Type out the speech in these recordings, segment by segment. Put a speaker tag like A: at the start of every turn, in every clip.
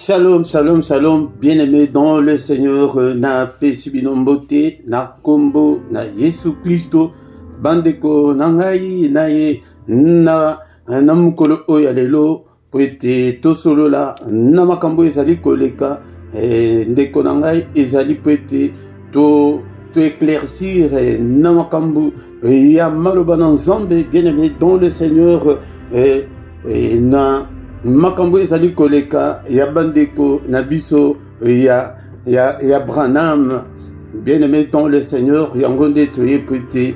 A: Shalom, shalom, shalom, bien-aimés dans le Seigneur, na pesibino mbote, na kombo, na Yesu Christo, bandeko, na ngai, na ye, na mukolo oya lelo, poete tosolo la, na makambo ezali koleka, ndeko na ngai ezali poete to éclaircir, na makambo, ya maloba na nzambe, bien-aimés dans le Seigneur, na makambo ezali koleka ya bandeko na biso ya Branham, bien-aimé dans le Seigneur, yango nde toyepete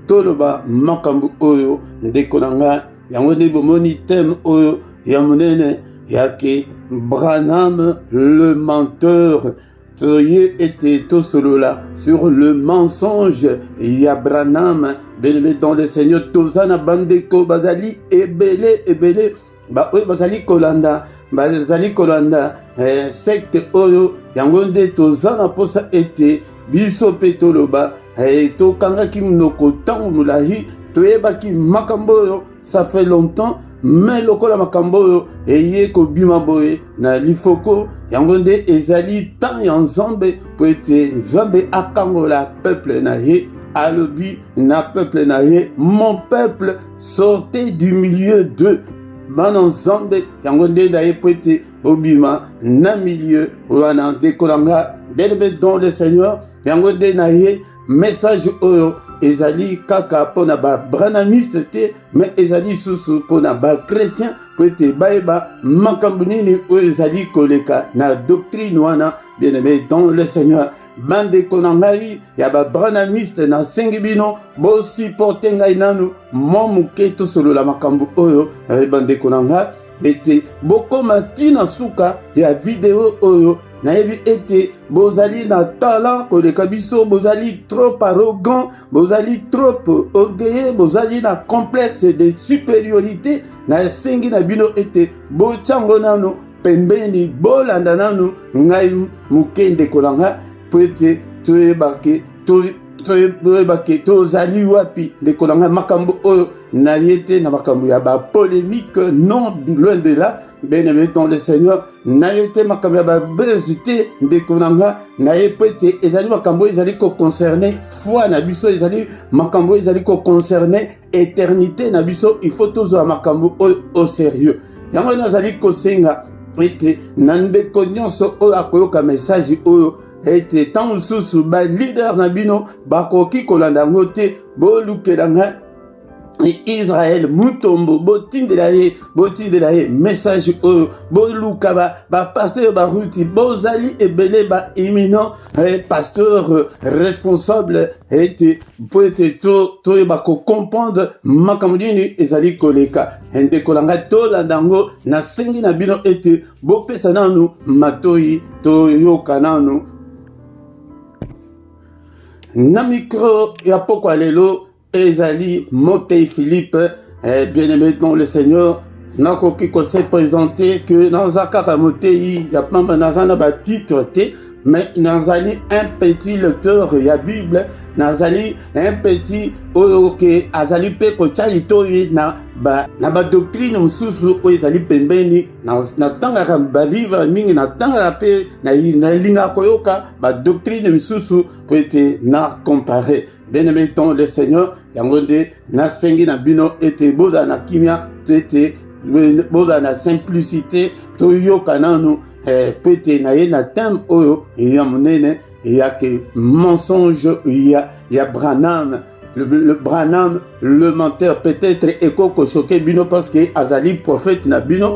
A: toloba makambo oyo ndeko na nga, yango nde bomoni thème oyo ya monene yake Branham le menteur. Toye ete tosolola sur le mensonge ya Branham, bien-aimé dans le Seigneur. Tozana bandeko bazali ebele bazali kolanda secte oyo, yango nde tozana posa ete biso pe toloba tokangaki munoko tango mulahi toyebaki makambo oyo ça fait longtemps, mais lokola makambo oyo eye kobima boye na lifoko, yango nde ezali tan ya nzambe po ete nzambe akangola peuple na ye, alobi na peuple na ye, mon peuple sortez du milieu d'eux. Bana nzambe yango nde na ye po ete obima na milieu wana ndekolanga, bien-aimé dans le Seigneur, yango nde na ye message oyo ezali kaka pona ba branamiste te, mais ezali susu pona ba chrétien po ete baeba makambo nini oyo ezali koleka na doctrine wana, bien-aimé dans le Seigneur. Bandeko na ngai ya ba branamiste na sengi bino bo supporte ngai nanu mo muke tosolola makambo oyo, bandeko na ngai ete bokoma tina suka ya video oyo, nayebi ete bozali na talent koleka biso, bozali trop arrogant, bozali trop orgueilleux, bozali na complexe de supériorité, na sengi na bino ete bochango nanu pembeni, bolanda nanu ngai muke ndeko na ngai po ete toyebake tozali wapi ndeko na ngai makambo oyo na yete na makambo ya ba polémique, non, loin de là, bien-aimé dans le Seigneur, na yete makambo ya ba bezité ndeko na ngai na ye po ete ezali makambo ezali ko concerner foi na biso, ezali makambo ezali ko concerner éternité na biso, il faut tozwa makambo au sérieux. Yango nazali kosenga ete na ndeko nyonso oyo akoyoka message oyo ete tant susu ba leader na bino bakoki kolanda yango te, bolukela ngai Israël mutombo botindela ye message oyo, boluka ba pasteur baruti bozali ebele ba éminent pasteur responsable ete po ete toyeba ko comprendre makambo nini ezali koleka, ndeko na ngai tolanda yango, nasengi na bino ete bopesa nanu matoi toyoka nanu. Na micro ya pokwa lelo ezali Motei Philippe, bien-aimé dans le Seigneur, nakoki ko se présenter que nazakaka Motei ya pamba nazana ba titre te, mais nazali un petit lecteur ya Bible, nazali un petit oyoke azali pe ko chalitoyi na ba doctrine mususu oyo ezali pembeni, na tangaka ba livre mingi, na tangaka pe na linga koyoka ba doctrine mususu po ete na comparer. Bien-aimé dans le Seigneur, yango nde nasengi na bino ete boza na kimia, ete boza na simplicité, toyoka nanu po ete na ye na thème oyo ya monene yake mensonge ya Branham. Le Branham le menteur, peut-être ekoko choqué bino parce que azali prophète na bino,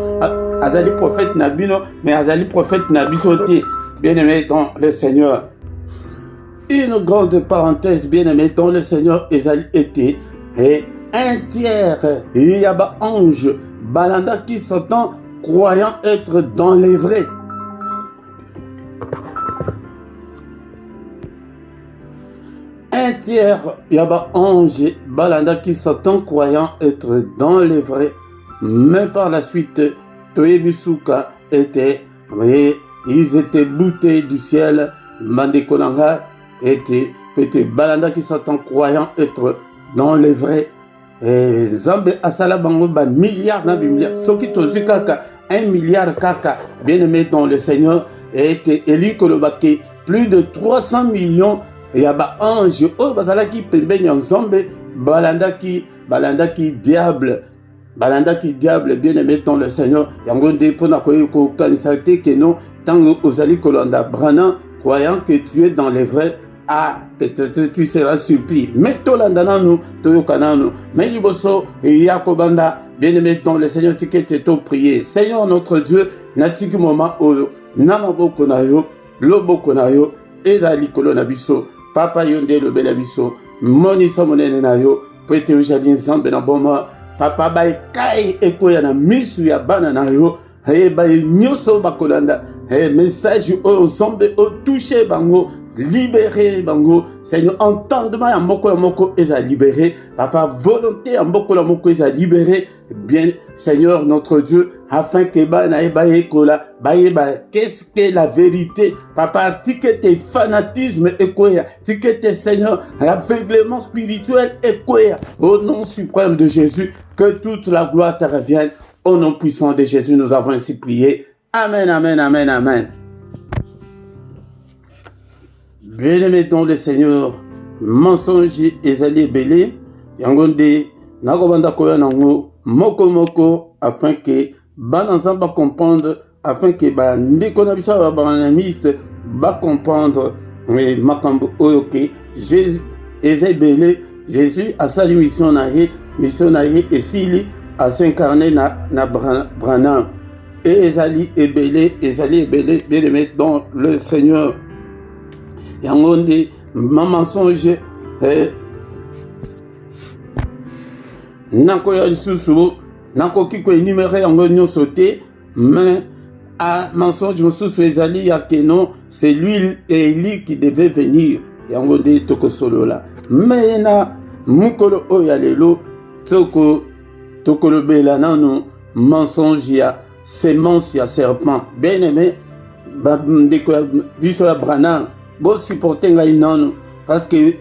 A: mais azali prophète na biso te, bien-aimé dans le Seigneur. Une grande parenthèse, bien-aimé dans le Seigneur, ezali été un tiers yaba ange balanda qui s'entend croyant être dans les vrais. Un tiers yaba ange balanda qui s'entend croyant être dans les vrais, mais par la suite Toyebisuka était, ils étaient boutés du ciel, Mandekonanga était balanda qui s'entend croyant être dans les vrais. Zambe asala bango ba milliards na bimiliards, soki tozikaka 1 milliard kaka, bien aimé dans le Seigneur, et Eli Kolobake, plus de 300 millions, il y a ba ange, oh bazalaki pembeni ensemble, balandaki diable, bien aimé dans le Seigneur, yangonde pona ko kanisate que non, tango ozali kolanda brana, croyant que tu es dans les vrais. Ah, peut-être tu seras surpris. Mais tolandananu, toyokananu, mais liboso, yakobanda, bien-aimé dans le Seigneur, tikete to prier. Seigneur notre Dieu, natiki moma oyo, namaboko na yo, loboko na yo, ezali kolona biso, papa yonde lobe na biso, monisa monene na yo, pwete ojali nzambe na boma, papa bai kai ekoya na misu ya bana na yo, bai nyoso bakolanda, message oyo nzambe o touche bango, libérer bango, Seigneur, entendement en moko est à libérer, papa, volonté en moko est à libérer, bien, Seigneur, notre Dieu, afin que qu'est-ce que la vérité, papa, tes fanatisme et quoi, tes Seigneur, l'aveuglement spirituel et quoi, au nom suprême de Jésus, que toute la gloire te revienne, au nom puissant de Jésus, nous avons ainsi prié. Amen, amen, amen, amen. Bien-aimé dans le Seigneur, mensonge ezali ebele, yango nde nakobanda koya nango moko afin que bana nzambe comprendre, afin que bandeko na biso babanamiste comprendre makambo oyo ke Jésus eza ebele, Jésus asali mission na ye esili asincarné na Branham. Et ezali ebele, bien-aimé dans le Seigneur. Yangonde, ma mensonge, nako ya lisusu, nako kiko énuméré yango nyonso te, mais à mensonge mosusu ezali ya que non, c'est lui et Eli qui devait venir. Yangonde toko solo la. Mais na mukolo oya lelo toko lobela nanu mensonge ya sémence ya serpent. Bien aimé, ndeko biso ya Branham. Bon supporter ngai nanu parce que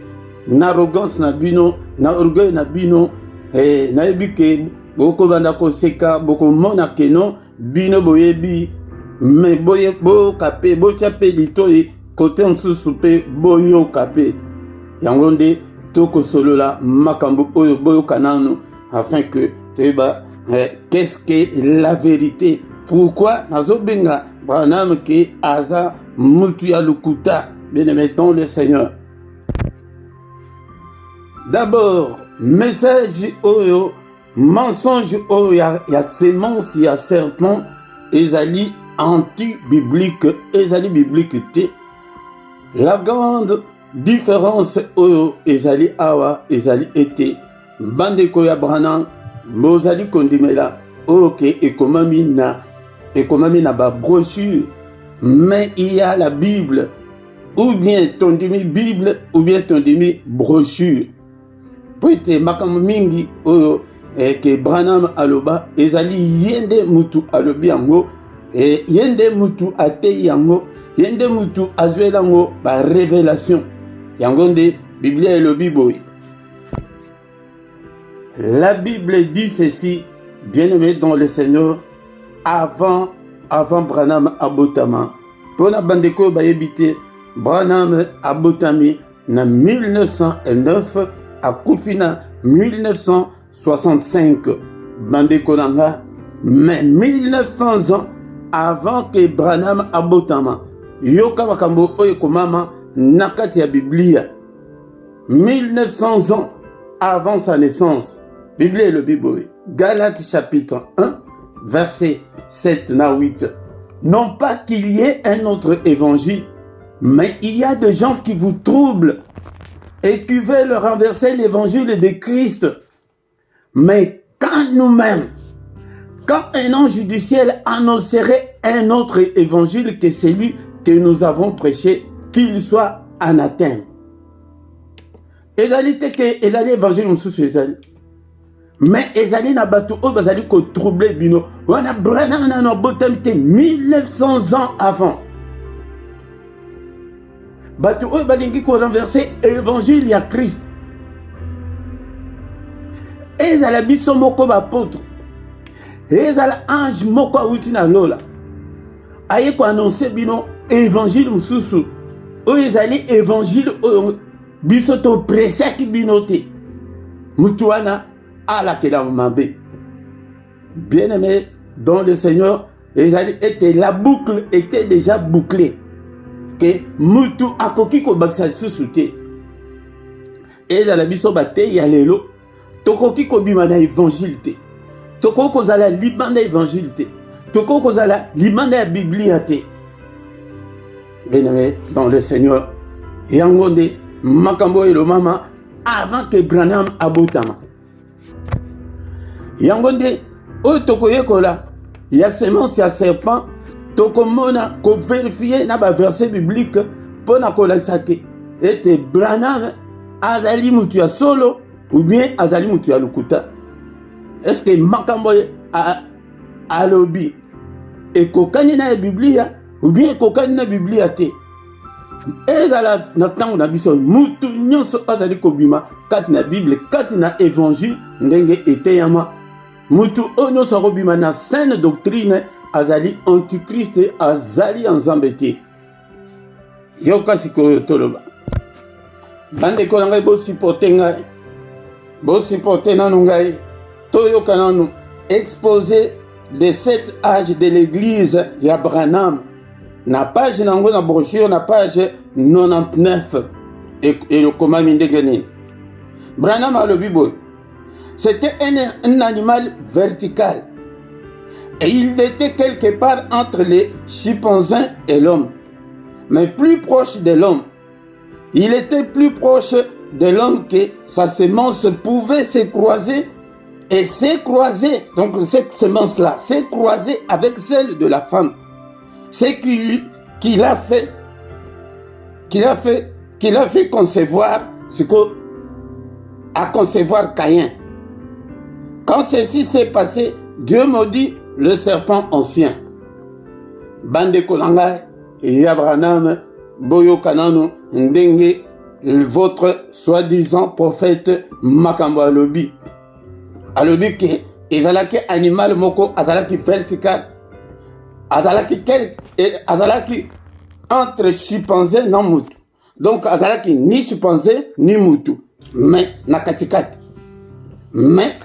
A: na arrogance na bino, na orgueil na bino, na yebi ke boko banda ko seka boko mona ke non bino boyebi, mais boye bo kapé bo chapé litoyi côté nsusu pe boyo kapé yango nde toko solo la makambo oyo boyo kananu afin que teba qu'est-ce que la vérité, pourquoi nazo benga Branham ke aza mutu ya lukuta. Bien-aimé dans le Seigneur. D'abord, message oyo, mensonge oyo, ya sémence, ya serpent, ezali anti-biblique, ezali biblique te. La grande différence oyo, ezali awa, ezali ete, bandeko ya Branham, bozali kondimela, ok, ekomami na ba brochure, mais il y a la Bible. Ou bien ton demi Bible, ou bien ton demi brochure. Poite makambo mingi oyo que Branham aloba ezali yende mutu alobi yango, yende mutu ate yango, yende mutu azwela yango ba révélation. Yango nde Biblia elobi boy. La Bible dit ceci, bien-aimé dans le Seigneur, avant Branham abotama. Pona bandeko bayebite Branham abotami na 1909 à Koufina 1965. Bandeko nanga, mais 1900 ans avant que Branham abotama. Yoka makambo oyo komama nakati ya Biblia. 1900 ans avant sa naissance. Biblia le Bible. Galates chapitre 1 verset 7 à 8. Non pas qu'il y ait un autre évangile, mais il y a des gens qui vous troublent et qui veulent renverser l'évangile de Christ. Mais quand nous-mêmes, quand un ange du ciel annoncerait un autre évangile que celui que nous avons prêché, qu'il soit anathème. Ezali teke ezali évangile mosusu ezali. Mais ezali na bato o bazali ko troubler bino. Wana Branham na botamite 1900 ans avant. Bato o balingi ko renverser évangile ya Christ. Ezala biso moko ba apôtre. ezala ange moko awuti na lola aye ko annoncer bino évangile mususu oyo ezali évangile oyo biso to prêchaki bino te mutu wana alakela mabe. Bien-aimé dans le Seigneur, la boucle était déjà bouclée. Que mutu akoki ko bakisa susu te. Ezala biso bate ya lelo tokoki ko bima na évangile te. Toko ko zala libanda évangile te. Toko ko zala libanda biblia te. Bien-aimé dans le Seigneur, yangonde makambo elo mama avant que Branham abotama. Yangonde oyo tokoyekola ya semence ya serpent tokomona ko vérifier na ba verset biblique pona kolakisa ke ete Branham azali mutu ya solo ou bien azali mutu ya lukuta. Est-ce que makambo alobi ekokani na biblia ou bien ekokani na biblia te? Ezala na tango na biso mutu nyonso azali kobima kati na Bible kati na évangile ndenge eteyama. Mutu onyo sarobima na saine doctrine azali antichrist azali nzambe te. Yoka sikoyo toloba. Bande ko ngai bo supporter ngai. Bo supporter nanu ngai. Toyoka nanu exposé des 7 âges de l'église ya Branham. Na page nango na brochure na page 99 et le comment mindegeni. Branham a le Bible. C'était un animal vertical. Et il était quelque part entre les chimpanzés et l'homme. Mais plus proche de l'homme. Il était plus proche de l'homme que sa semence pouvait se croiser. Et s'est croisée, donc cette semence-là, s'est croisée avec celle de la femme. C'est qu'il a fait concevoir ce qu'à concevoir Caïn. Quand ceci s'est passé, Dieu maudit le serpent ancien. Bande kolanga Abraham boyo kanano ndenge votre soi-disant prophète makambo alobi. Alobi ke ezalaki animal moko azalaki vertical. Azalaki entre chimpanzé na mutu. Donc azalaki ni chimpanzé ni mutu. Mais na katikati. Mais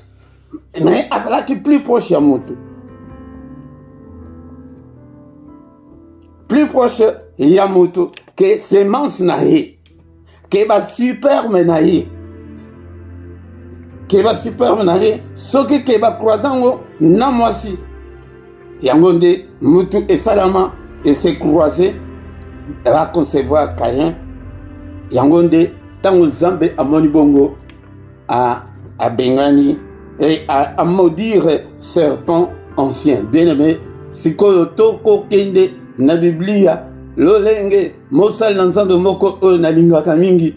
A: azalaki plus proche ya mutu. Plus proche ya mutu que semence na ye. Que ba superme na ye. Que ba superme na ye. Soki ke ba croisango na mwasi. Yango nde mutu esalama et s'est croisé va concevoir Caïn. Yango nde tango Nzambe amoni bongo a bengani et à maudire serpent ancien. Bien-aimé, sikoyo toko kende na Biblia lolenge mosali na Nzambe moko oyo nalingaka mingi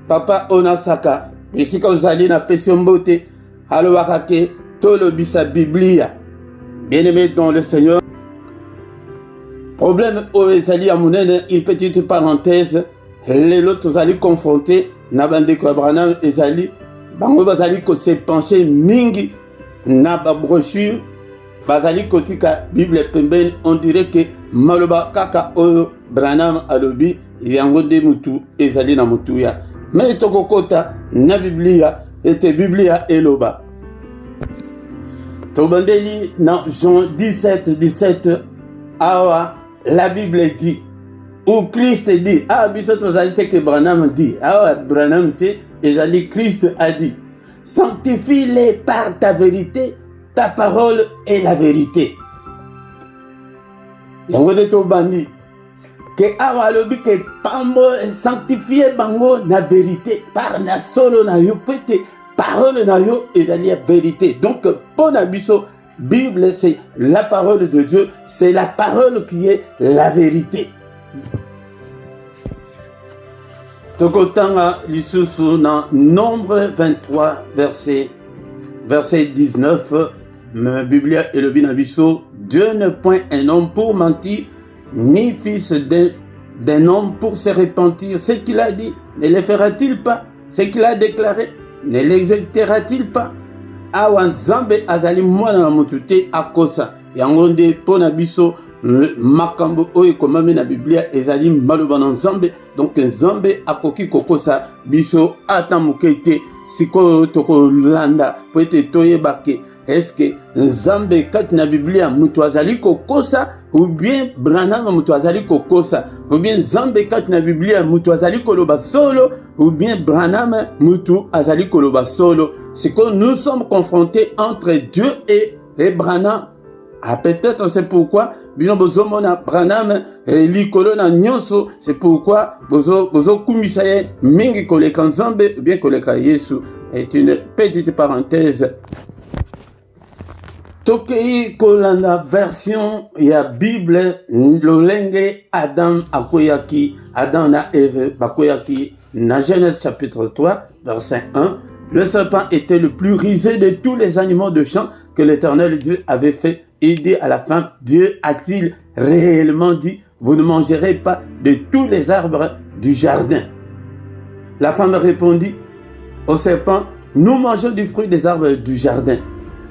A: papa onasaka esika ozali na pesi mbote alobaka ke tolobisa Biblia. Bien-aimé dans le Seigneur, problème oyo ezali ya monene, une petite parenthèse, les autres allient confronter na bandeko ya Branham ezali bango bazali ko se pencher mingi na ba brochure bazali kotika Bible pembeni, on dirait que maloba kaka oyo Branham alobi yango de mutu ezali na mutu ya mais tokokota na Biblia ete Biblia eloba tobandeli na Jean 17 awa la Bible dit ou Christ dit biso tozali te que Branham dit Branham te ezali Christ a dit sanctifie-les par ta vérité, ta parole est la vérité. Yango de tobandi que awa lobi que pambo sanctifier bango na vérité par na solo na yo pete parole na yo ezali la vérité. Donc pour abiso Bible c'est la parole de Dieu, c'est la parole qui est la vérité. Tokotanga lisusu na Nombre 23 verset 19 ma Biblia et le binabiso Dieu ne point un homme pour mentir ni fils d'un homme pour se repentir. Ce qu'il a dit ne le fera-t-il pas? Ce qu'il a déclaré ne l'exécutera-t-il pas? awa nzambe azali mwana na motu te akosa. Yango nde mpo na biso makambo oyo ekomami na Biblia ezali maloba na nzambe. Donc nzambe akoki kokosa biso ata moke te. Sikoyo tokolanda po ete toyeba ke eske nzambe kati na Biblia mutu azali kokosa ou bien Branham mutu azali kokosa, ou bien nzambe kati na Biblia mutu azali koloba solo, ou bien Branham mutu azali koloba solo. C'est que nous sommes confrontés entre Dieu et Branham. Ah, peut-être c'est pourquoi bino bozomona Branham likolo na nyonso, c'est pourquoi bozo kumisaye mingi koleka nzambe bien koleka Yesu. C'est une petite parenthèse. Tokei kolanda version ya Bible lolenge Adam akoyaki, Adam na Eve bakoyaki na Genèse chapitre 3 verset 1. Le serpent était le plus rusé de tous les animaux de champ que l'Éternel Dieu avait fait. Il dit à la fin, Dieu a-t-il réellement dit, vous ne mangerez pas de tous les arbres du jardin? La femme répondit au serpent, nous mangeons du fruit des arbres du jardin.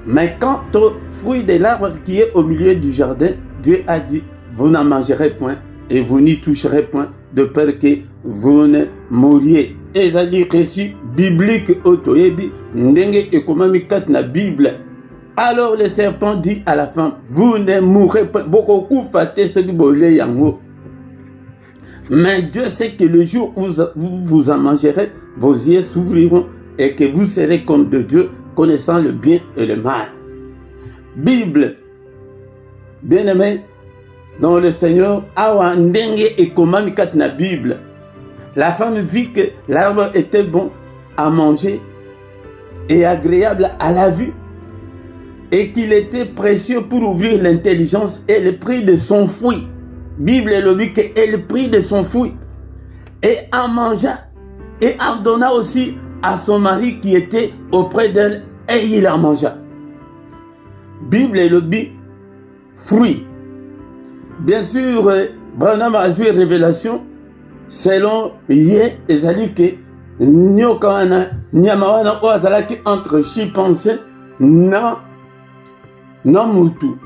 A: Mais quant au fruit de l'arbre qui est au milieu du jardin, Dieu a dit, vous n'en mangerez point et vous n'y toucherez point, de peur que vous ne mouriez. Et ça dit récit biblique otoyebi ndenge ekomami kat na Bible. Alors le serpent dit à la femme, vous ne mourrez pas, beaucoup fate ce qui bolé yango. Mais Dieu sait que le jour où vous en mangerez, vos yeux s'ouvriront et que vous serez comme de Dieu, connaissant le bien et le mal. Bible, bien-aimé, dans le Seigneur, awa ndenge ekomami kat na Bible. La femme vit que l'arbre était bon à manger et agréable à la vue et qu'il était précieux pour ouvrir l'intelligence et le prix de son fruit. Bible le dit qu'elle le prix de son fruit et en mangea et en donna aussi à son mari qui était auprès d'elle et il en mangea. Bible le dit fruit. Bien sûr, Branham a vu révélation selon ye ezali ke nyoka wana nyama wana oyo azalaki entre chimpanzé na mutu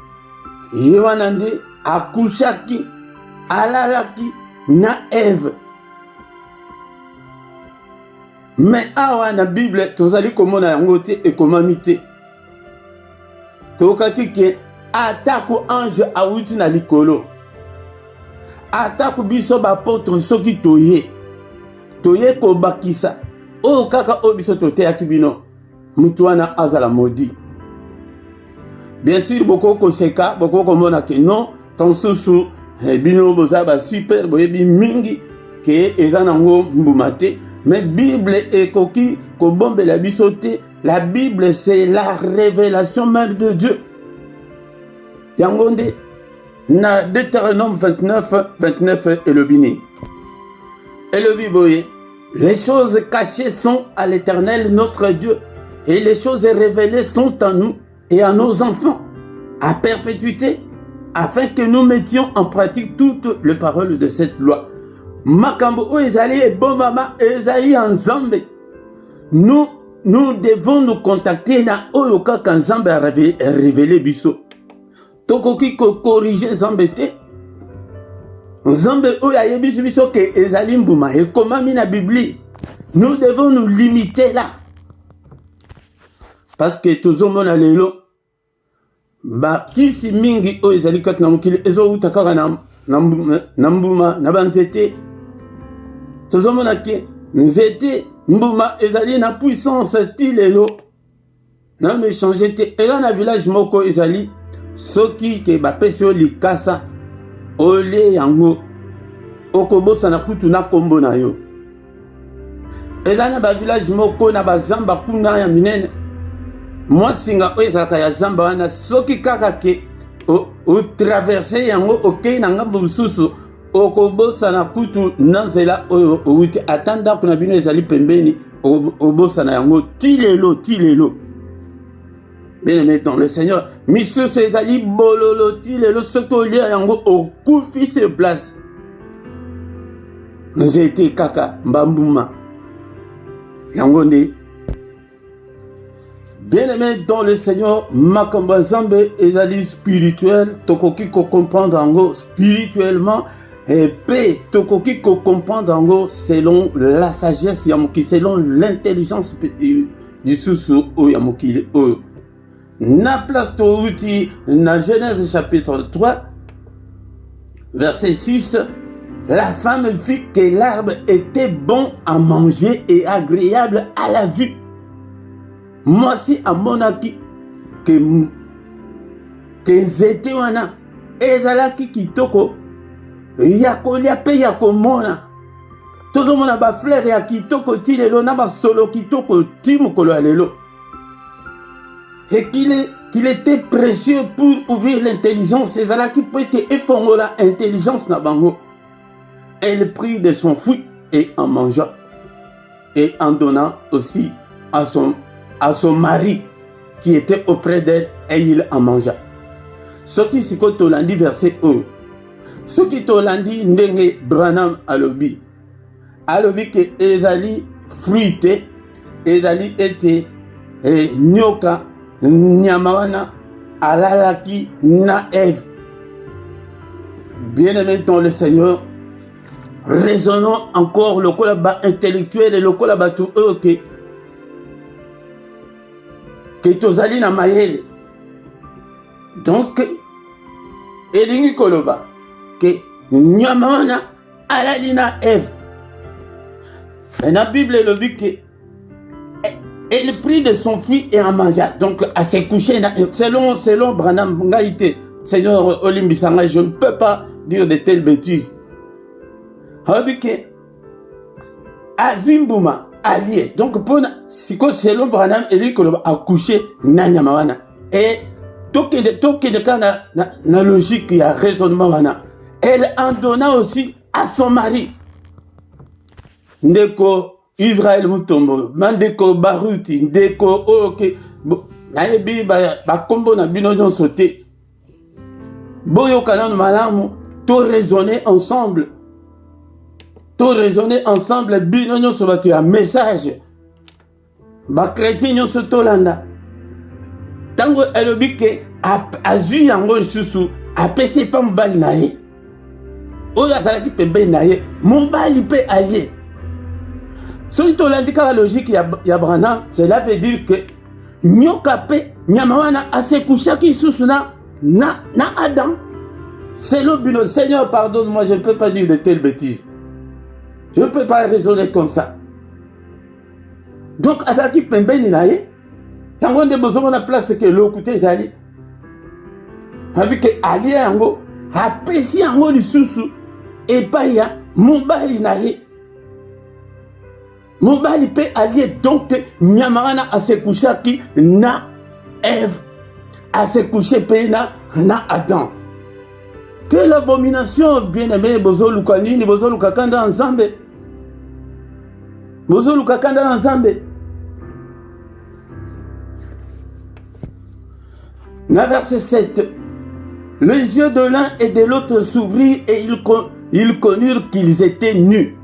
A: ye wana nde akushaki alalaki na Eve. Mais awa na Bible tozali komona yango te ekomami te. Tokaki ke atako ange awuti na likolo. Atako biso bapôtre soki toye kobakisa oyo kaka oyo biso toteyaki bino mutu wana azala maudit. Bien sûr boko koseka boko komona ke non tansusu bino boza ba super boyebi mingi ke eza nango mbuma te. Mais Bible ekoki kobombela biso te. La Bible c'est la révélation même de Dieu. Yango nde na Deutéronome 29 et le bini. Et le biboye, les choses cachées sont à l'Éternel notre Dieu, et les choses révélées sont à nous et à nos enfants, à perpétuité, afin que nous mettions en pratique toutes les paroles de cette loi. Makambo o ezali et bon mama ezali ensemble. Nous devons nous contacter na oyo kaka nzambe a révélé biso. Tokoki ko corriger nzambe te. Nzambe oyo ayebisi biso ke ezali mbuma ekomami na Biblie. Nous devons nous limiter là. Parce que tozomona lelo ba kisi mingi oyo ezali kati na mokili ezouta kaka na mbuma na banzete. Tozomona ke nzete mbuma ezali na puissance ti lelo. Na me changer te. Eza na village moko ezali soki ke bapesi yo likasa ole yango okobosa na kutu na kombo na yo. Eza na ba village moko na bazamba kuna ya minene. Mwasinga oyo ezalaka ya zamba wana soki kaka ke o traverse yango okei na ngambo mosusu okobosa na kutu na nzela oyo outi ata ndako na bino ezali pembeni obosa na yango ti lelo. Bien aimé dans le Seigneur, Monsieur Césali bololoti lelo soto lia yango okufi se place. Nzete kaka mbambuma yango nde Bien-aimé dans le Seigneur, makambo nzambe ezali spirituel, tokoki ko comprendre ango spirituellement et pe tokoki ko comprendre ango selon la sagesse ya mokili, selon l'intelligence du susu o ya mokili o. Na place touti na Genèse chapitre 3 verset 6, la femme vit que l'arbre était bon à manger et agréable à la vue. Moi si amonaki que nzete wana ezalaki kitoko ya kolia pe ya komona tozomona ba fleur ya kitoko ti lelo na ba solo kitoko ti mokolo ya lelo, et qu'il était précieux pour ouvrir l'intelligence ezalaki po ete efongola intelligence na bango. Elle prit de son fruit et en mangea et en donnant aussi à son mari qui était auprès d'elle et il en mangea. Ce qui se côte au lundi verset 1. Ce qui est au lundi ndenge Branham alobi que ezali fruité, ezali ete nyoka nyamawana alalaki na Ève. Bien-aimé dans le Seigneur, raisonnons encore le colaba intellectuel et le colaba tout ok. Que tozali na mayele. Donc, elingi koloba que nyamana alali na Ève. Et la Bible le dit que elle prit de son fruit et en mangea. Donc, à se coucher, selon Branham Ngaïté, Seigneur Olimbisanga, je ne peux pas dire de telles bêtises. On dit que Azimbouma allié. Donc, pour selon Branham, il dit qu'il a couché Nanyamawana. Et tout de cas na logique, il y a raisonnement. Elle en donna aussi à son mari. Ndeko Israël Mutombo, Mandeko Baruti, Ndeko ok. Nayebi ba kombo na bino nyon sauté. Boyo kanan malamu, tout raisonner ensemble. Tout raisonner ensemble, bino nyon sobatu un message. Ba chrétien nyon sotolanda. Tango elobi ke azu yango susu, apese pa mbali na ye. Oya salaki pembe na ye, mbali pe allié. Si tu l'indiques la logique, Branham, cela veut dire que Nyokape, Nyamawana, a se couché qui sous na Adam. C'est le but. Seigneur, pardonne-moi, je ne peux pas dire de telles bêtises. Je ne peux pas raisonner comme ça. Donc, Azaki Pemben Naye, quand on a besoin de la place que l'eau coûtait, Zali, avec Ali Ango, a pesé Ango du sous et pas ya, Moubali Naye. Mobali peut allier donc Nyamarana à se coucher qui na Ève, à se coucher pe na Adam. Que l'abomination bien-aimé bozo lukanini bozo lukakanda nzambe. Bozo lukakanda nzambe. Na verset 7. Les yeux de l'un et de l'autre s'ouvrirent et ils connurent qu'ils étaient nus.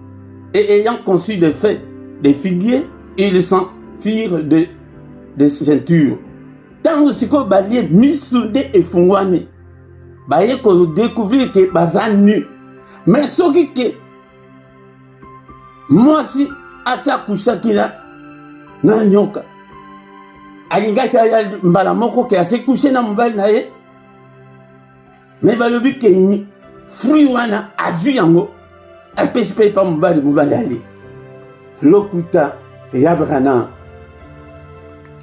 A: Et ayant conçu des faits des figuiers, ils s'en firent de ceintures. Tant que siko balie misundé et fungwame, baye ko découvrir que bazan nu. Mais ce qui moi si asa kusha kina na nyoka. Alinga kaya mbala moko ke ase couché na mobile na ye. Mais balobi ke ni fruit wana azu yango. Apespe pa mobile ali. Lokuta et Abraham.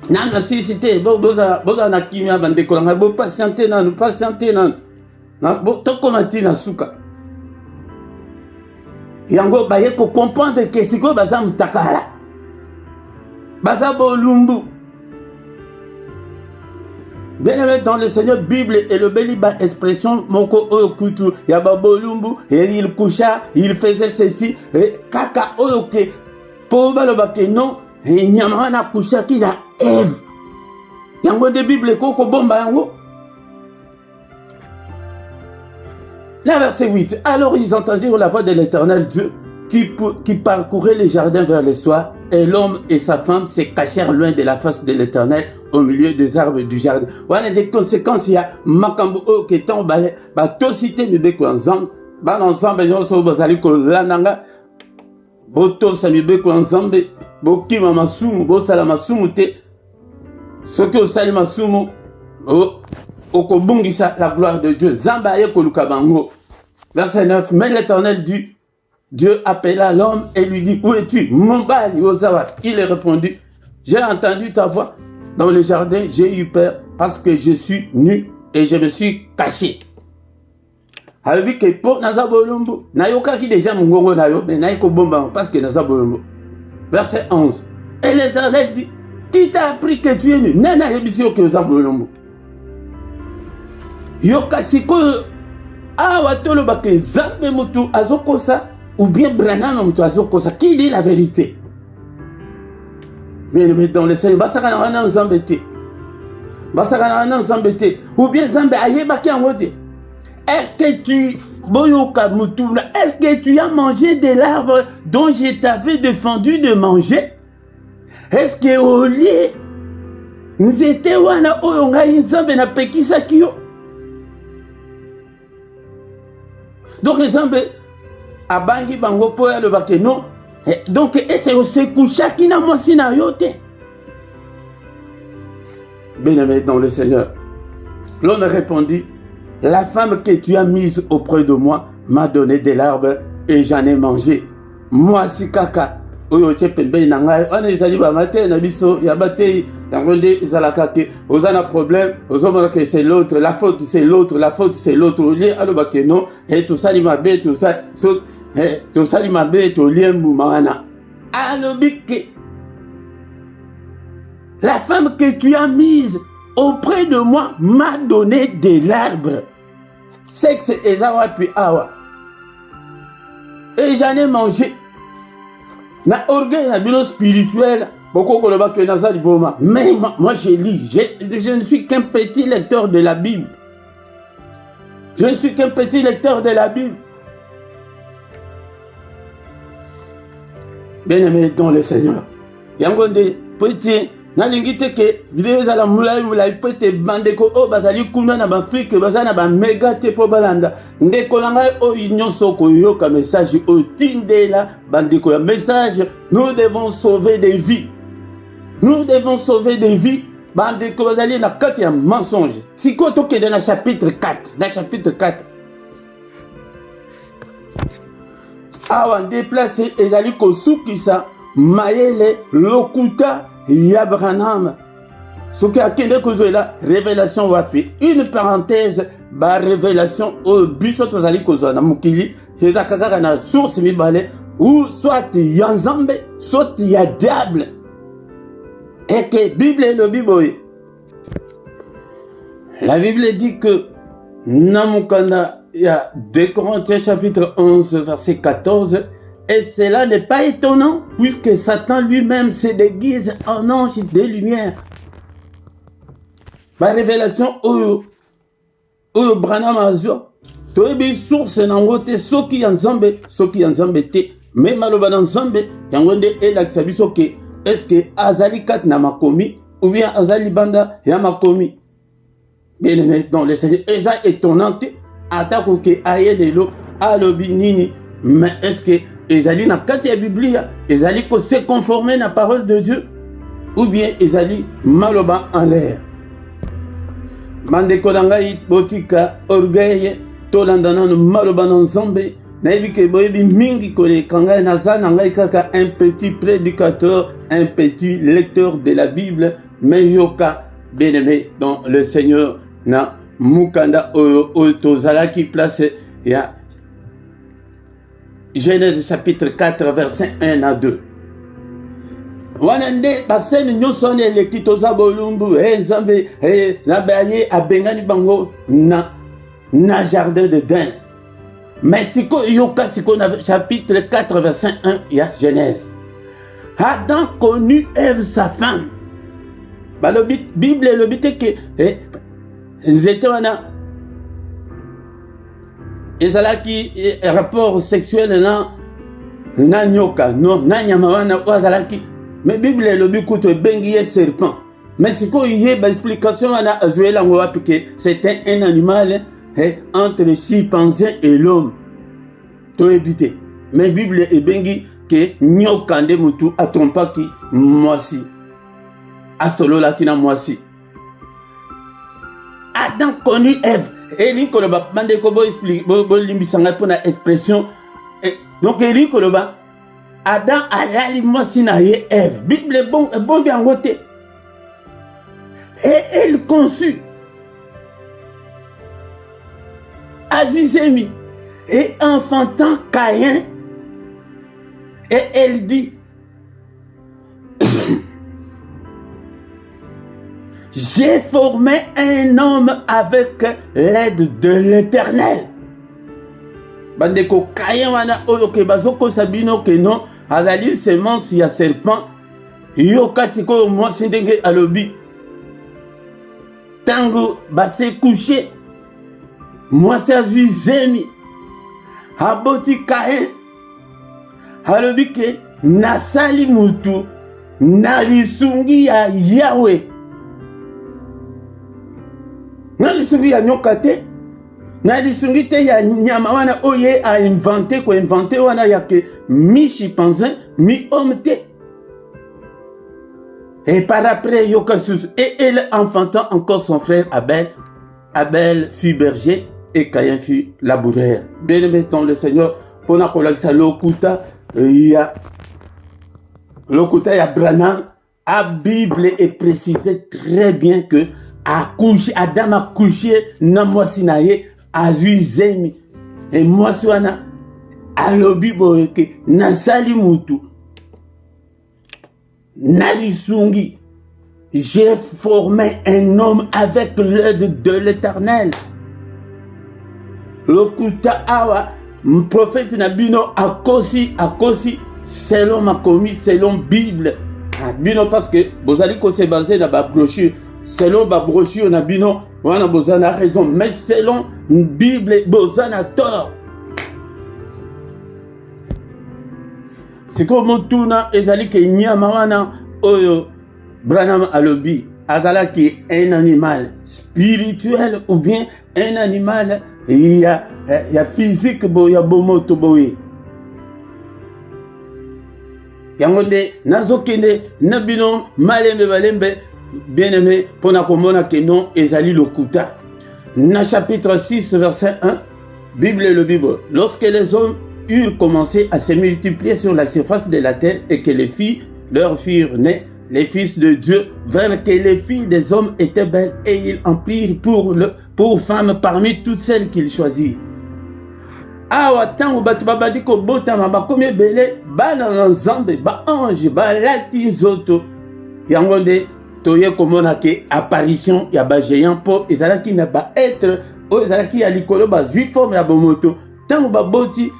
A: Nanga si c'était boza na kimia bande kolanga bo patienter nan na bo to komati na suka. Yango baye ko comprendre que siko baza mutakala. Baza bolumbu. Bien-aimé dans le Seigneur, Bible et le Béliba expression moko okutu yaba bolumbu et il coucha, il faisait ceci et kaka oyoke. Pour le non, il n'y a pas de coucher qui a Ève. Il y a un de Bible koko bomba yango. La verset 8. Alors ils entendirent la voix de l'Éternel Dieu qui parcourait les jardins vers le soir, et l'homme et sa femme se cachèrent loin de la face de l'Éternel au milieu des arbres du jardin. Voilà des conséquences, il y a makambo qui est en balai, tosité de beko ensemble, ensemble, ils sont basali ko landanga, boto samibeko ensemble, bokima masumu, bosala masumu te, ce que osali masumu, okobungisa la gloire de Dieu. Zamba ye koluka bango. Verset 9, mais l'Éternel dit, Dieu appela l'homme et lui dit, où es-tu? Mon bali, Ozawa. Il est répondu, j'ai entendu ta voix dans le jardin, j'ai eu peur parce que je suis nu et je me suis caché. Alors que pour Naza Bolombo, Nayoka qui déjà mon nayo, mais Naiko Bomba parce que Naza Bolombo. Verset 11. Et l'Éternel dit, qui t'a appris que tu es nu? Nana Yebisio que Naza Bolombo. Yoka Siko, Awatolo Bake, Zambe Mutu, Azokosa, ou bien Branano Mutu, Azokosa. Qui dit la vérité? Mais dans le Seigneur, Basakana Zambete. Basakana Zambete. Ou bien Zambe Ayebaki en Wote. Est-ce que tu. Est-ce que tu as mangé de l'arbre dont je t'avais défendu de manger? Est-ce que au lieu. Nous étions wana oyonga Nzambe na pekisa kiyo. Donc les Zambé, abangi bango po ya le bake non. Donc, c'est au secoucha qui n'a pas de bien-aimé dans le Seigneur. L'homme répondit, la femme que tu as mise auprès de moi m'a donné de l'arbre et j'en ai mangé. Moi, si kaka, oyo tchepembe nangai, on est allé à matin, nabiso, yabate, tangonde, izalakake, ozana problème, ozomona que c'est l'autre, la faute c'est l'autre, la faute c'est l'autre, au lieu alobake non, et tout ça, il m'a bé, tout ça, tout ça, il m'a bé, tout lien boumana. Alobike, la femme que tu as mise auprès de moi m'a donné de l'arbre. Sexe ezawa puis awa. Et j'en ai mangé. Na orgueil, na bilo spirituel. Mais moi je lis. Je ne suis qu'un petit lecteur de la Bible. Je ne suis qu'un petit lecteur de la Bible. Bien-aimé dans le Seigneur. Yangonde, petit. Nalingite ke vidéo za la mulai pete bandeko o bazali kuna na Afrique bazana ba mega te po balanda ndeko nanga o nyonso ko yoka message o tindela bandeko ya message. Nous devons sauver des vies. Nous devons sauver des vies. Bandeko bazali na kati ya mensonge. Siko to ke dans chapitre 4, dans chapitre 4. Awa déplacé ezali ko sukisa mayele lokuta Yabranam. Ce qui a kende kozoela révélation wapi. Une parenthèse ba révélation au bisoto zali kozona mukili heza kaka na source mibale ou soit yanzambe soit ya diable. Et que Bible et le Bible. La Bible dit que Namukanda il y a 2 Corinthiens chapitre 11 verset 14. Et cela n'est pas étonnant, puisque Satan lui-même se déguise en ange de lumière. Ma révélation, Oyo Branham Azio, Toebi source nangote, soki yanzambe te, mais maloba nanzambe, yangonde elaksabiso ke, est-ce que Azali kat na makomi, ou bien Azali banda ya makomi. Bien aimé dans le Seigneur, et ça étonnant, atako ke ayedelo, alobi nini, mais est-ce que Ezali na kati ya Biblia, ezali ko se conformer na parole de Dieu, ou bien ezali maloba en l'air. Mandeko nangai botika orgueil tolandana no maloba na nzambe na ebike boyebi mingi kole kanga na za nangai kaka un petit prédicateur, un petit lecteur de la Bible, mais yoka bien-aimé dans le Seigneur na mukanda oyo tozala ki place ya Genèse chapitre 4 verset 1 à 2. Wanande basene nyonso ne lekito za bolumbu nzambe nzambe aye abengani bango na jardin de Den. Mais siko yoka siko na chapitre 4 verset 1 ya Genèse. Adam connu Ève sa femme. Ba le Bible le bité que ils wana ezalaki rapport sexuel na nyoka no na nyama wana wazalaki mais Bible le bikuto bengi ye serpent Mais c'est quoi il y a une explication à jouer la loi que c'était un animal entre le chimpanzé et l'homme. Tout éviter. Mais la Bible est bengi que nyokande mutu atrompa ki moisi. A solo la ki na moisi. Adam connu Ève. Et lui koloba mande ko bo explique bo limbisanga pour la expression. Donc lui koloba Adam a la moisi na ye Ève. Bible est bon bien côté. Et elle conçut Azizemi et enfantant Caïn. Et elle dit j'ai formé un homme avec l'aide de l'Éternel. Bandeko Caïn wana oyo ke bazoko sabino ke non azali semence ya serpent yoka siko mo sindenge alobi tango base couché moi servi zemi aboti Caïn alobi ke nasali mutu na lisungi ya Yahweh. Na lisungi ya nyoka te, na lisungi te ya nyama wana oye a inventé ko inventé wana ya ke mi chimpanzé mi homme te. Et par après yoka sus et elle enfantant encore son frère Abel. Abel fut berger et Caïn fut laboureur. Bien-aimé dans le Seigneur, pour na kolakisa lokuta ya Branham, la Bible est précisé très bien que Adam a couché na moisi na ye a zemi et moisi wana alobi boyeke nasali mutu na lisungi j'ai formé un homme avec l'aide de l'Éternel. Lokuta awa prophète Nabino akosi selon ma commis selon Bible Bino parce que vous allez se baser dans la brochure selon la brochure Nabino wana bozana raison mais selon Bible bozana tort. C'est comme tuna ezali ke nyama wana oyo Branham alobi azala ki un animal spirituel ou bien un animal il y a physique boya bomoto boye yangonde nazokende nabino malembe balembe bien-aimé pour na komona ke non ezali lokuta na chapitre 6 verset 1 Bible lorsque les hommes eurent commencé à se multiplier sur la surface de la terre et que les filles leur furent nées les fils de Dieu virent que les filles des hommes étaient belles et ils en prirent pour femmes parmi toutes celles qu'ils choisirent. Awa tango batu babadi ko botama bakomi ebele bana na nzambe ba ange balati nzoto yango nde toye komona ke apparition ya ba géant po ezalaki na ba être o ezalaki ya likolo ba zwi forme ya bomoto tango baboti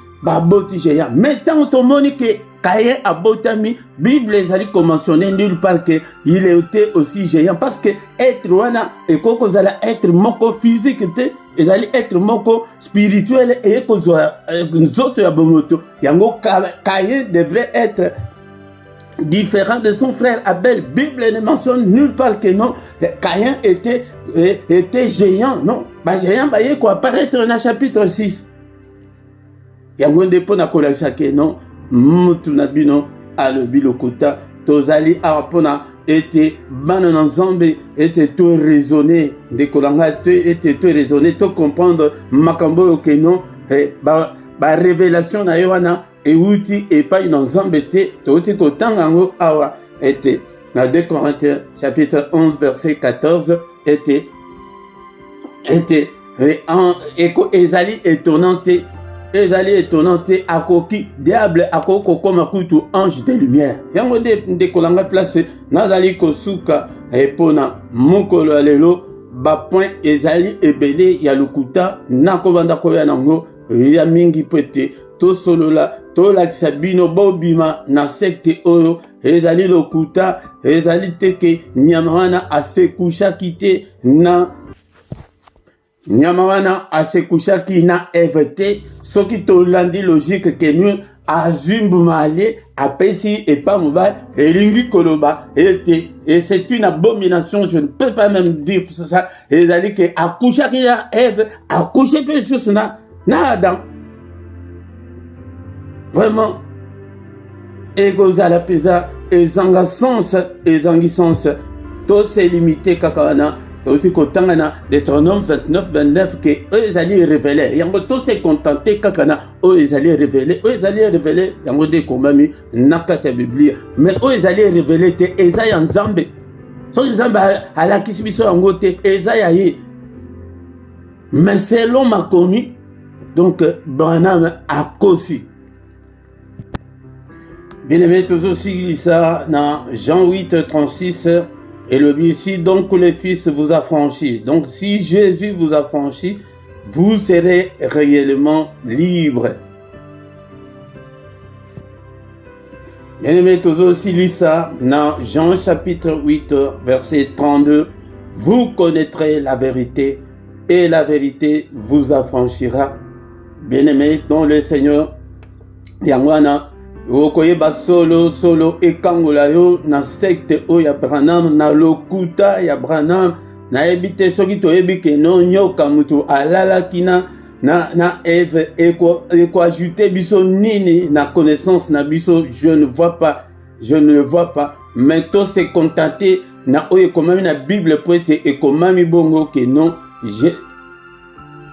A: géant mais tango tomoni ke Caïn a botami Bible ezali ko mentionné nulle part que il était aussi géant parce que être wana ekoko zala être moko physique te ezali être moko spirituel et kozwa nzoto ya bomoto yango Caïn devrait être différent de son frère Abel. Bible ne mentionne nulle part que non Caïn était géant non ba géant ba ye ko apparaître dans chapitre 6 yango ndepo na kolakisa ke non mutu na bino alobi lokuta tozali apona ete bana na nzambe ete to raisonner ndekolanga te ete to raisonner to comprendre makambo oyo ke non ba révélation na yo wana euti epai na nzambe te touti kotanga yango awa ete na 2 Corinthiens chapitre 11 verset 14 ete ezali étonnant te akoki diable akoko koma kutu ange de lumière yango nde kolanga place nazali kosuka pona mokolo ya lelo bapoint ezali ebele ya lokuta nakobanda koya nango ya mingi pete tosolola tolakisa bino bobima na sekte oyo ezali lokuta ezali teke nyama wana asekushaki te na nyama wana asekushaki na Eve te soki tolandi logique ke nu azwi mbuma ale apesi et pas mobile et lingi koloba et c'est une abomination, je ne peux pas même dire ça. Et ils allaient que accoucher à Ève, accoucher peu sur ça na Adam. Vraiment et goza la pesa et zangasons et zangisons tout c'est limité kakana. Aussi kotangana Deutéronome 29 que eux ils allaient révéler yango tous se contenté kakana eux ils allaient révéler yango de komami nakata Bible mais eux ils allaient révéler te Esaïe nzambe so nzambe ala kisibiso yango te Esaïe yi mais selon ma commis donc Branham a kosi bien aimé toujours aussi ça dans Jean 8:36. Et le but ici, donc le Fils vous a franchi. Donc si Jésus vous a franchi, vous serez réellement libre. Bien aimé, toujours aussi lu ça dans Jean chapitre 8, verset 32. Vous connaîtrez la vérité et la vérité vous affranchira. Bien aimé, dans le Seigneur, Yangwana. Okoyeba solo ekangola yo na secte o ya Branham na lokuta ya Branham na ebite soki to ebike no nyoka mutu alala kina na Ève eko ajouter biso nini na connaissance na biso je ne vois pas mais to se contenter na oye komami na Bible poete ekomami bongo ke non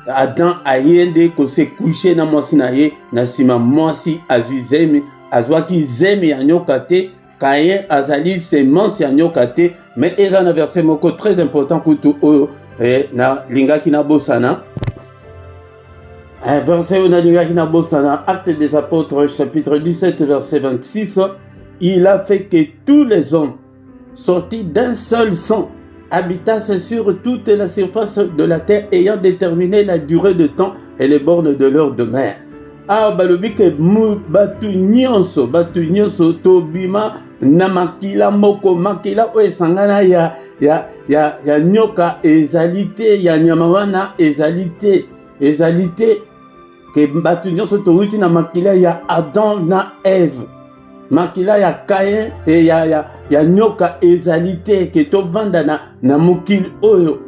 A: Adam ayende ko se coucher na mwasi na ye na sima mwasi azuzemi azwaki zemi ya nyoka te Caïn azali semence ya nyoka te mais eza na verset moko très important kutu oyo na lingaki na bosana verset oyo na lingaki na bosana Actes des Apôtres chapitre 17 verset 26 il a fait que tous les hommes sortis d'un seul sang habitassent sur toute la surface de la terre ayant déterminé la durée de temps et les bornes de leur demeure. Ah balobi ke batu nyonso tobima na makila moko makila o esangana ya nyoka ezalité ya nyama wana ezalité ke batu nyonso touti na makila ya Adam na Ève makila ya Caïn et ya nyoka ezalité ke tovanda na mokili oyo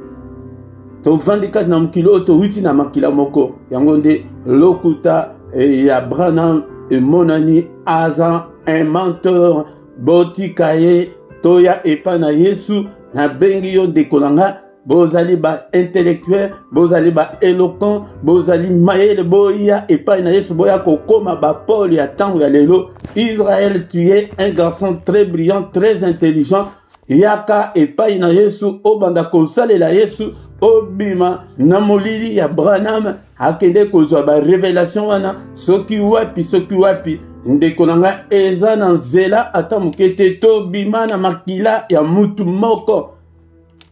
A: tovandika na mokili oyo touti na makila moko yango nde lokuta et ya Branham et monani aza un menteur botikaye toya epana Yesu na bengi yo dekolanga bozali ba intellectuel bozali ba éloquent bozali mayele boya epana Yesu boya kokoma ba Paul ya tango ya lelo Israël tu es un garçon très brillant très intelligent yaka epana Yesu obanda kosalela Yesu obima na molili ya Branham akende kozwa ba révélation wana soki wapi ndeko nanga eza na nzela ata mokete to bima na makila ya mutu moko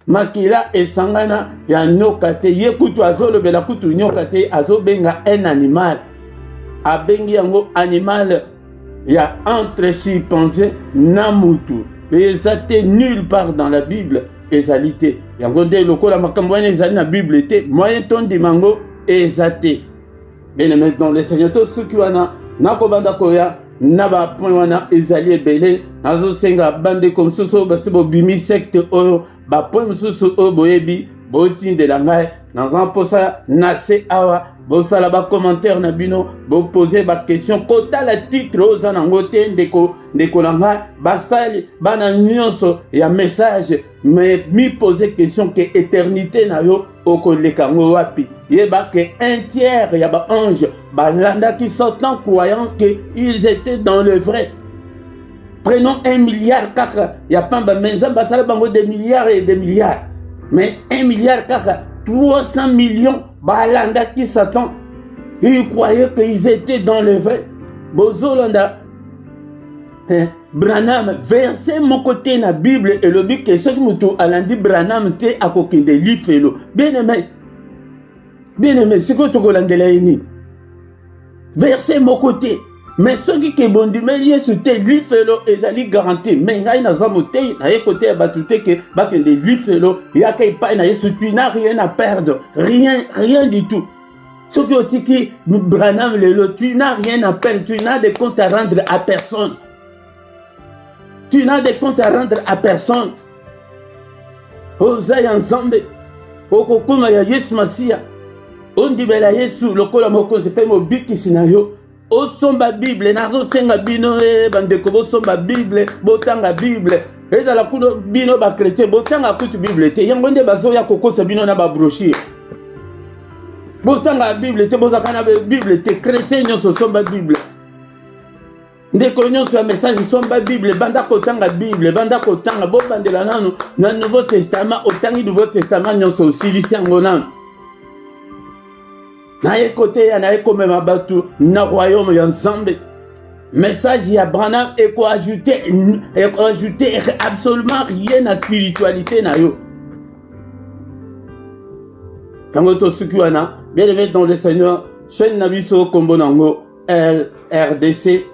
A: makila esangana ya nyoka te ye kutu azolobela kutu nyoka te azobenga un animal abengi yango animal ya entre chimpanzé na mutu eza te nulle part dans la Bible ezali te yango nde lokola makambo wana ezali na Bible te moyen tondimango ezate bien aimé dans le Seigneur to suki wana nakobanda koya na ba point wana ezali ebele nazosenga bande comme soso basi bobimi secte oyo ba point mosusu oyo boyebi botindela ngai naza mposa nase awa bosala ba commentaire na bino boposer ba question kotala titre oza nango te ndeko na ngai basali bana nyonso ya message mais mi poser question ke éternité na yo okoleka ngo wapi yeba que un tiers ya ba ange balanda qui sont en croyant que ils étaient dans le vrai. Prenons 1 milliard kaka ya pamba menza basala bango des milliards et des milliards mais 1 milliard kaka 300 millions balanda qui Satan ils croyaient qu'ils étaient dans le vrai. Bozolanda Branham verset mon côté na Bible et le but que ce que mutu alandi Branham te akokende lifelo bien aimé c'est que tu kolandela ini verset mon côté mais ce qui est bon mais Yesu te lifelo ezali garanti mais ngai na zamote na ye côté batute que bakende lifelo yaka ipa na Yesu tu n'as rien à perdre rien du tout. Ce qui est Branham lelo tu n'as rien à perdre tu n'as de compte à rendre à personne. Tu n'as de comptes à rendre à personne. Oza ya nzambe. Okokuma ya Yesu Masiya. Ondibela Yesu lokola mokonzi pe mobikisi na yo. Osomba Bible nazosenga bino bandeko bosomba Bible botanga Bible. Ezala kuno bino ba chrétien botanga kutu Bible te. Yango nde bazoya kokosa bino na ba brochure. Botanga Bible te bozaka na Bible te chrétien nyonso somba Bible. Ndeko nyonso ya message somba Bible banda kotanga Bible banda kotanga bo bandela nanu na Nouveau Testament otangi Nouveau Testament nyonso osilisi yango nanu. Naye kote ya naye komema batu na royaume ya Nzambe. Message ya Branham et quoi ajouter absolument rien à spiritualité na yo. Kango to sukiwana bien aimé dans le Seigneur chaîne nabiso kombo nango LRDC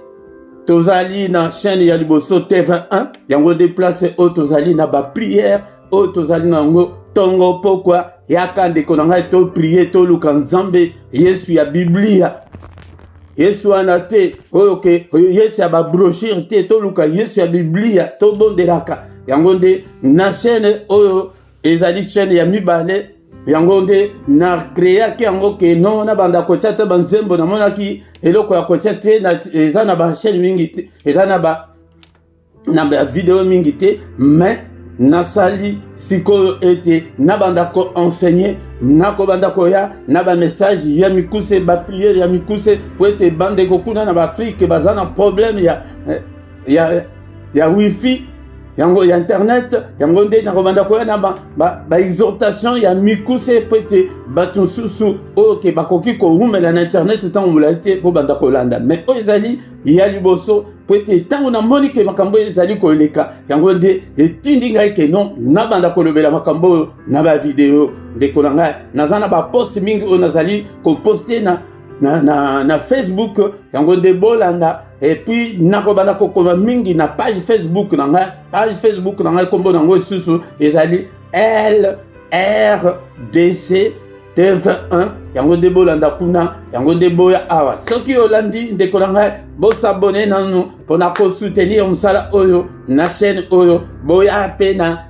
A: tozali na chaîne ya liboso TV1 yango déplacer o tozali na ba prière o tozali nango tongo pokwa yaka ndeko na ngai to prier to luka Nzambe Yesu ya Biblia Yesu anate oyoke Yesu ya ba brochure te to luka Yesu ya Biblia to bondelaka yango nde na chaîne oyo ezali chaîne ya mibale yango nde na créer ki yango ke non na banda kotia te banzembo na monaki eloko ya kotia te na eza na ba chaîne mingi te eza na ba vidéo mingi te mais nasali sikoyo ete na banda ko enseigner na ko banda ko ya na ba message ya mikuse ba prière ya mikuse po ete bande ko kuna na ba Afrique bazana problème ya wifi yango ya internet yango nde na ko banda ko ya na ba exhortation ya mikuse po ete bato susu oke bakoki ko rumela na internet tant mulate po banda ko landa mais oyezali ya liboso po ete tango na moni ke makambo ezali koleka yango nde etindi ngai ke non na banda kolobela makambo na ba video ndeko na ngai naza na ba post mingi oyo nazali ko poster na Facebook yango nde bolanda et puis nakobanda kokoma mingi na page Facebook na ngai kombo nango susu ezali LRDC TV1 yango nde bolanda kuna yango nde boya awa soki olandi ndeko na ngai bosabone nanu mpona kosoutenir mosala oyo na chaîne oyo boya pe na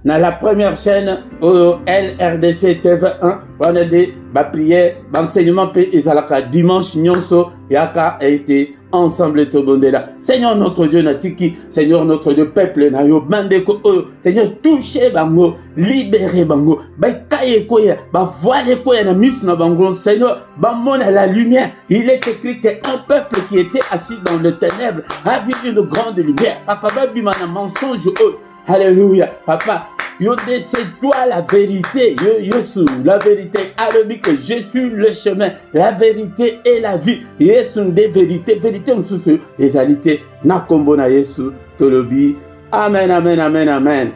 A: la première chaîne oyo LRDC TV1 wana nde baprière baenseignement mpe ezalaka dimanche nyonso yaka ete ensemble tobondela. Seigneur notre Dieu natiki, Seigneur notre Dieu peuple na yo bandeko oyo, Seigneur touchez bango, libérez bango, kaye koya, voile koya na mis na bango, Seigneur, mona la lumière. Il est écrit qu'un peuple qui était assis dans le ténèbre a vu une grande lumière. Papa babimana mensonge oyo. Alléluia, papa. Yo c'est toi la vérité, Yesu, la vérité. Alobi que je suis le chemin, la vérité et la vie. Yesu des vérités, vérité msusu, ezalité na kombo na Yesu, tolobi. Amen, amen, amen, amen.